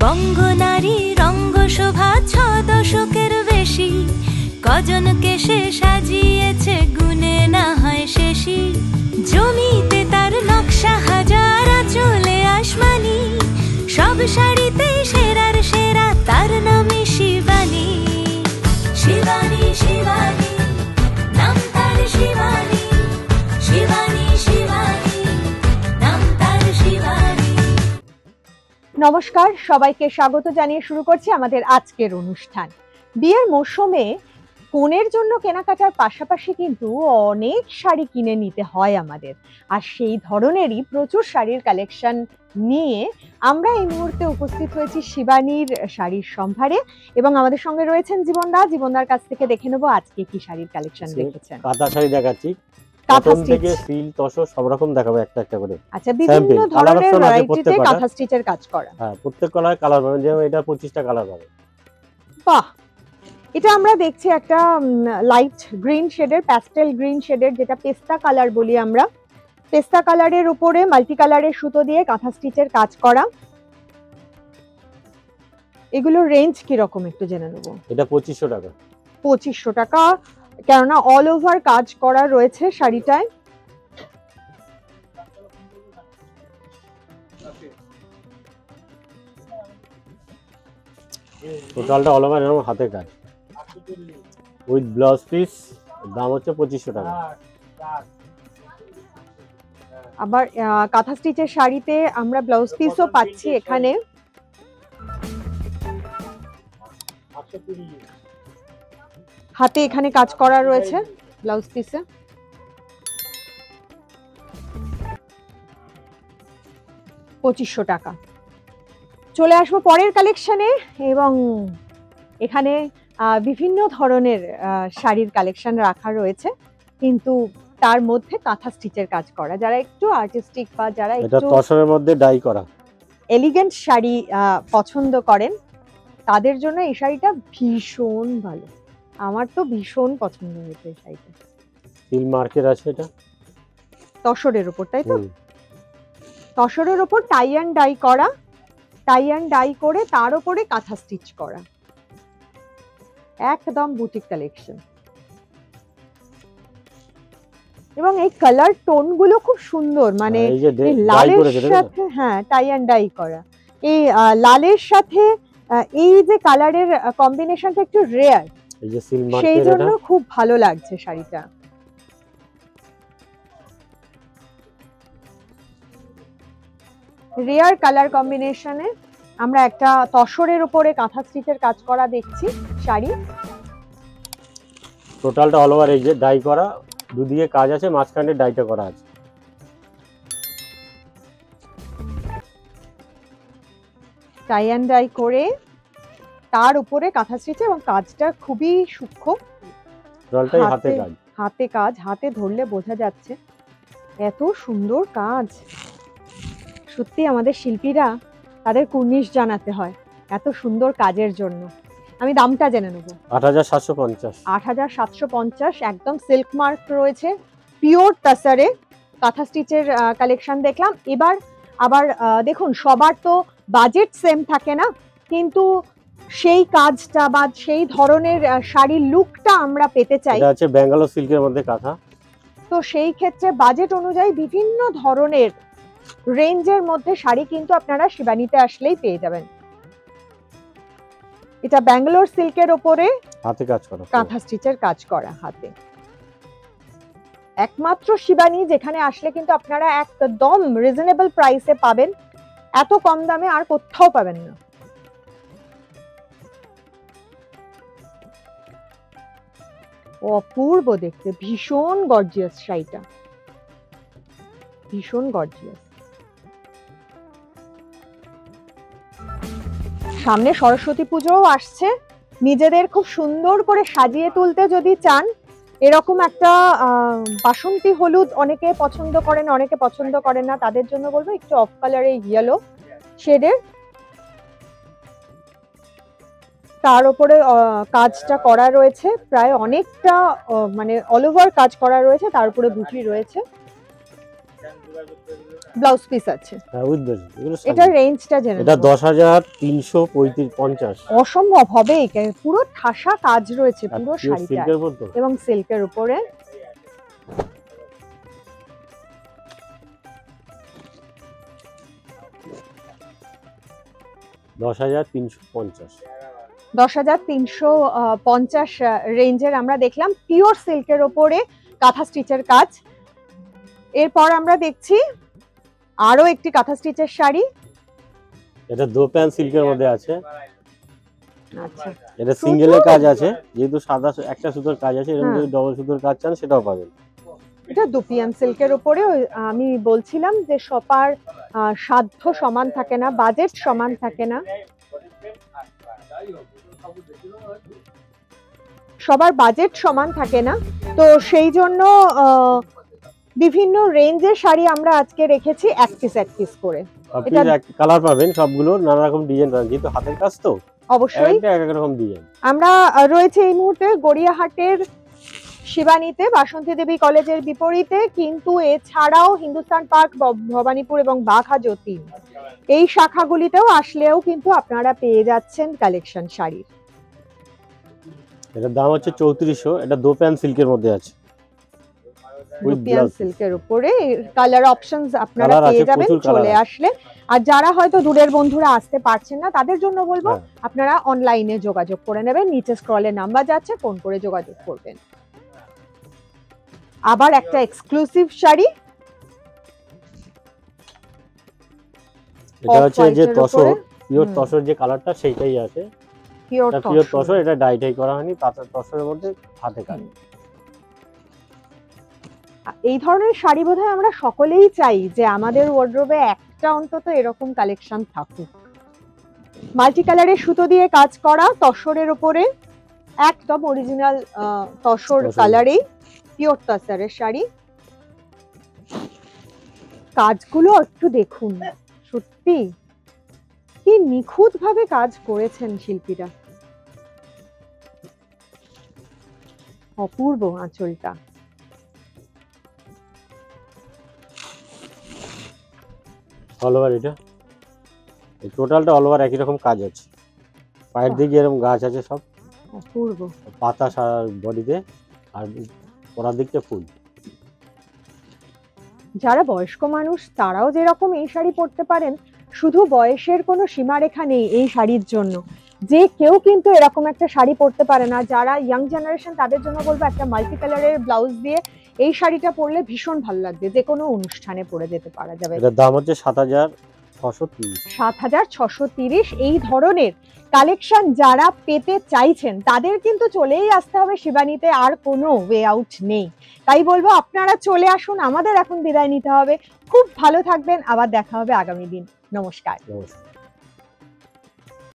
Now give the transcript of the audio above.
বঙ্গনারী রঙ্গশোভা 6 দশকের বেশি, কজনকে সে সাজিয়েছে গুণে না হয় শেষী। জমিতে তার নকশা হাজার, চলে আসমানি, সব শাড়িতে সেরার সেরা, তার নামে শিবানী। শিবানী শিবানী নাম তার, শিবানী শিবানী শিবানী নাম তার, শিবানী। নমস্কার, সবাইকে স্বাগত জানিয়ে শুরু করছি আমাদের আজকের অনুষ্ঠান। বিয়ের মৌসুমে কনের জন্য কেনাকাটার পাশাপাশি কিন্তু অনেক শাড়ি কিনে নিতে হয় আমাদের, আর সেই ধরনেরই প্রচুর শাড়ির কালেকশন নিয়ে আমরা এই মুহূর্তে উপস্থিত হয়েছি শিবানীর শাড়ির সম্ভারে, এবং আমাদের সঙ্গে রয়েছেন জীবনদার কাছ থেকে দেখে নেবো আজকে কি শাড়ির কালেকশন রেখেছেন। কাঁথা শাড়ি দেখাচ্ছি, কটন থেকে সিল্ক তসর সব রকম দেখাবো একটা একটা করে। আচ্ছা, বিভিন্ন ধরনের ভ্যারাইটিতে কাঁথা স্টিচের কাজ করা। হ্যাঁ, প্রত্যেক কালার কালার পাবেন, যেমন এটা 25টা কালার পাবেন। বাহ, এটা আমরা দেখছি একটা লাইট গ্রিন শেডের, প্যাস্টেল গ্রিন শেডের, যেটা পেস্তা কালার বলি আমরা। পেস্তা কালারের উপরে মাল্টি কালারের সুতো দিয়ে কাঁথা স্টিচের কাজ করা। এগুলোর রেঞ্জ কি রকম একটু জেনে নেব। এটা 2500 টাকা। 2500 টাকা, কেননা অল ওভার কাজ করা রয়েছে শাড়িটায়। টোটালটা অল ওভার এরকম হাতে কাজ উইথ ব্লাউজ পিস, দাম হচ্ছে 2500 টাকা। আবার কাঁথা স্টিচের শাড়িতে আমরা ব্লাউজ পিসও পাচ্ছি এখানে। হাতে এখানে কাজ করা রয়েছে ব্লাউজ পিসে। $2500 টাকা। চলে আসবো পরের কালেকশনে, এবং এখানে বিভিন্ন ধরনের শাড়ির কালেকশন রাখা রয়েছে, কিন্তু তার মধ্যে কাঁথা স্টিচের কাজ করা। যারা একটু আর্টিস্টিক বা যারা এটা একটু তসরের মধ্যে ডাই করা এলিগেন্ট শাড়ি পছন্দ করেন, তাদের জন্য এই শাড়িটা ভীষণ ভালো। আমার তো ভীষণ পছন্দ হয়েছে এই শাড়িটা। সিল মার্কেট আছে, এটা তসরের উপর, তাই তো? তসরের উপর টাই অ্যান্ড ডাই করা, টাই অ্যান্ড ডাই করে তার উপরে কাঁথা স্টিচ করা, একদম বুটিক কালেকশন। এবং এই কালার টোন গুলো খুব সুন্দর, মানে লালের সাথে, হ্যাঁ, টাই অ্যান্ড ডাই করা, এই লালের সাথে এই যে কালারের কম্বিনেশনটা একটু রেয়ার, সেই জন্য খুব ভালো লাগছে শাড়িটা। রেয়ার কালার কম্বিনেশনে আমরা একটা তসরের উপরে কাঁথা স্টিচের কাজ করা দেখছি শাড়ি। টোটালটা অল ওভার এই যে ডাই করা, দুদিকে কাজ আছে, মাঝখানে ডাইটা করা আছে। টাই অ্যান্ড ডাই করে তার উপরে কাঁথা স্টিচ, এবং কাজটা খুবই সূক্ষ্ম। টোটালটাই হাতে কাজ, হাতে কাজ, হাতে ধরলে বোঝা যাচ্ছে এত সুন্দর কাজ। সত্যি আমাদের শিল্পীরা, তাদের কুর্নিশ জানাতে হয় এত সুন্দর কাজের জন্য। আমি দামটা জেনে নেব। 8750। 8750, একদম সিল্ক মার্ক রয়েছে, পিওর তাসারে কাঁথা স্টিচের কালেকশন দেখলাম। এবার আবার দেখুন, সবার তো বাজেট সেম থাকে না, কিন্তু সেই কাজটা বা সেই ধরনের শাড়ির লুকটা আমরা পেতে চাই। এটা হচ্ছে ব্যাঙ্গালোর সিল্কের মধ্যে কাঁথা, তো সেই ক্ষেত্রে বাজেট অনুযায়ী বিভিন্ন ধরনের রেঞ্জের মধ্যে শাড়ি কিন্তু আপনারা শিবানীতে আসলেই পেয়ে যাবেন। এটা ব্যাঙ্গালোর সিল্কের উপরে হাতে কাজ করা, কাঁথা স্টিচের কাজ করা হাতে। একমাত্র শিবানী, যেখানে আসলে কিন্তু আপনারা একদম রিজনেবল প্রাইসে পাবেন, এত কম দামে আর কোথাও পাবেন না। অপূর্ব দেখতে, ভীষণ গর্জিয়াস শাড়িটা, ভীষণ গর্জিয়াস। সামনে সরস্বতী পুজোও আসছে, নিজেদের খুব সুন্দর করে সাজিয়ে তুলতে যদি চান, এরকম একটা বাসন্তী হলুদ অনেকে পছন্দ করেন, অনেকে পছন্দ করেন না, তাদের জন্য বলবো একটু অফ কালারে ইয়েলো শেডের, তার উপরে কাজটা করা রয়েছে, প্রায় অনেকটা মানে অল ওভার কাজ করা রয়েছে, তার উপরে বুটি রয়েছে। ব্লাউজ পিস আছে। হ্যাঁ উইথ ব্লাউজ। এগুলো এটা রেঞ্জটা জেনে এটা নেব। 10,350। অসম্ভব হবে, পুরো ঠাসা কাজ রয়েছে পুরো শাড়িটা সিল্কের উপর তো। এবং সিল্কের উপরে। $10,350। 10,350 রেঞ্জের আমরা দেখলাম পিওর সিল্কের ওপরে কাঁথা স্টিচের কাজ। এরপর আমরা দেখছি আরো একটি কাঁথা স্টিচের শাড়ি। এটা দো প্যান সিল্কের মধ্যে আছে। আচ্ছা, এটা সিঙ্গেলের কাজ আছে, যেহেতু সাদা একটা সুতোর কাজ আছে, এরকম হ্যাঁ। যদি ডবল সুতোর কাজ চান সেটাও পাবেন। এটা দুপিয়ান সিল্কের উপরে। আমি বলছিলাম যে সবার সাধ্য সমান থাকে না, বাজেট সমান থাকে না, সবার বাজেট সমান থাকে না, তো সেই জন্য বিভিন্ন রেঞ্জের শাড়ি আমরা আজকে রেখেছি এক পিস করে। আপনি এটা- এক কালার পাবেন, সবগুলো নানা রকম ডিজাইন পাবেন, যেহেতু হাতের কাজ তো অবশ্যই একটা এক এক রকম ডিজাইন। আমরা রয়েছে এই মুহূর্তে গড়িয়াহাটের শিবানীতে, বাসন্তী দেবী কলেজের বিপরীতে, কিন্তু এছাড়াও হিন্দুস্তান পার্ক, ভবানীপুর এবং বাঘাযতীন এই শাখাগুলিতেও আসলেও কিন্তু আপনারা পেয়ে যাচ্ছেন কালেকশন শাড়ির। এটার দাম হচ্ছে 3400। এটা দো প্যান সিল্কের মধ্যে আছে উইথ রুপিয়ান ব্লাউজ। সিল্কের উপরে কালার অপশনস আপনারা Colour আছে, পেয়ে যাবেন প্রচুর colour চলে আছে। আসলে। আর যারা হয়তো দূরের বন্ধুরা আসতে পারছেন না, তাদের জন্য বলবো হ্যাঁ। আপনারা অনলাইনে যোগাযোগ করে নেবেন, নিচে স্ক্রলে নাম্বার যাচ্ছে, ফোন করে যোগাযোগ করবেন। আবার একটা এক্সক্লুসিভ শাড়ি, এটা হচ্ছে যে Off-white-এর তসর, উপরে। পিওর হুম। তসর যে কালারটা সেইটাই আছে। পিওর এটা পিওর তসর, এটা ডাইটাই করা হয়নি, পাতা তসরের মধ্যে হাতে কাজ। এই ধরনের শাড়ি বোধহয় আমরা সকলেই চাই যে আমাদের ওয়ার্ড্রোবে একটা অন্তত এরকম কালেকশন থাকুক। মাল্টি কালারের সুতো দিয়ে কাজ করা তসরের উপরে, একদম অরিজিনাল তসর তসর। কালারেই পিওর তসরের শাড়ি। কাজগুলো একটু দেখুন, সত্যি কি নিখুঁত ভাবে কাজ করেছেন শিল্পীরা। অপূর্ব আঁচলটা। অল ওভার এটা এই টোটালটা অল ওভার একই রকম কাজ আছে। পায়ের দিকে এরকম গাছ আছে, সব অপূর্ব। পাতা সারা বডিতে, আর পরার দিকটা ফুল। যারা বয়স্ক মানুষ তারাও যেরকম এই শাড়ি পরতে পারেন, শুধু বয়সের কোনো সীমারেখা নেই এই শাড়ির জন্য, যে কেউ কিন্তু এরকম একটা শাড়ি পরতে পারে না। যারা ইয়াং জেনারেশন তাদের জন্য বলবো একটা মাল্টি কালারের ব্লাউজ দিয়ে এই শাড়িটা পরলে ভীষণ ভালো লাগবে, যে কোনো অনুষ্ঠানে পরে যেতে পারা যাবে। এটার দাম হচ্ছে 7,630। 7,630। এই ধরনের কালেকশন যারা পেতে চাইছেন তাদের কিন্তু চলেই আসতে হবে শিবানীতে, আর কোনো ওয়ে আউট নেই। তাই বলবো আপনারা চলে আসুন। আমাদের এখন বিদায় নিতে হবে। খুব ভালো থাকবেন, আবার দেখা হবে আগামী দিন। নমস্কার। নমস্কার।